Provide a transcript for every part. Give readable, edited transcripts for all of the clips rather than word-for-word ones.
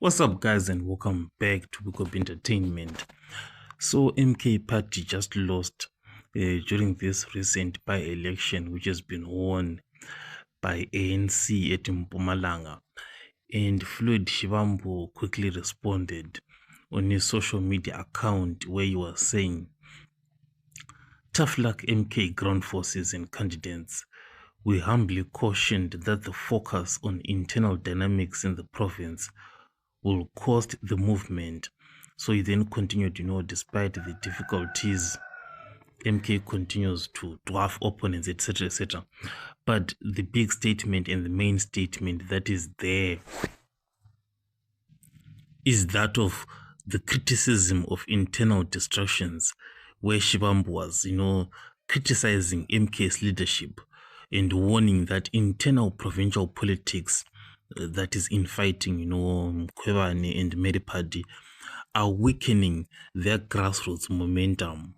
What's up, guys, and welcome back to Book of Entertainment. So, MK Party just lost during this recent by-election, which has been won by ANC at Mpumalanga. And Floyd Shivambu quickly responded on his social media account where he was saying, "Tough luck, MK ground forces and candidates. We humbly cautioned that the focus on internal dynamics in the province will cost the movement." So he then continued, despite the difficulties, MK continues to dwarf opponents, etc., etc. But the big statement and the main statement that is there is that of the criticism of internal distractions, where Shivambu was, criticizing MK's leadership and warning that internal provincial politics that is infighting, Mkhwebane and Meripadi are weakening their grassroots momentum.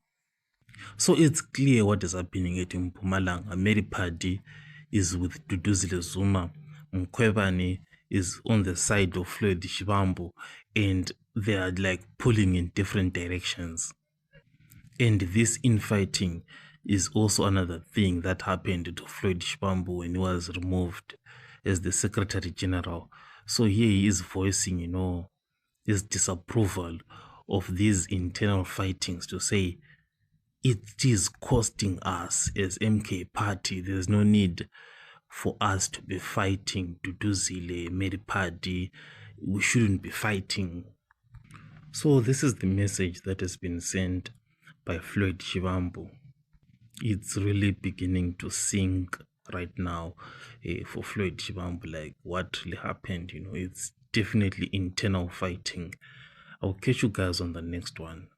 So it's clear what is happening at Mpumalanga. Meripadi is with Duduzile Zuma. Mkhwebane is on the side of Floyd Shivambu, and they are like pulling in different directions. And this infighting is also another thing that happened to Floyd Shivambu when he was removed as the Secretary General. So here he is voicing, his disapproval of these internal fightings, to say it is costing us as MK Party. There's no need for us to be fighting Duduzile, Meripadi. We shouldn't be fighting. So this is the message that has been sent by Floyd Shivambu. It's really beginning to sink right now for Floyd Shivambu, like what really happened. It's definitely internal fighting. I'll catch you guys on the next one.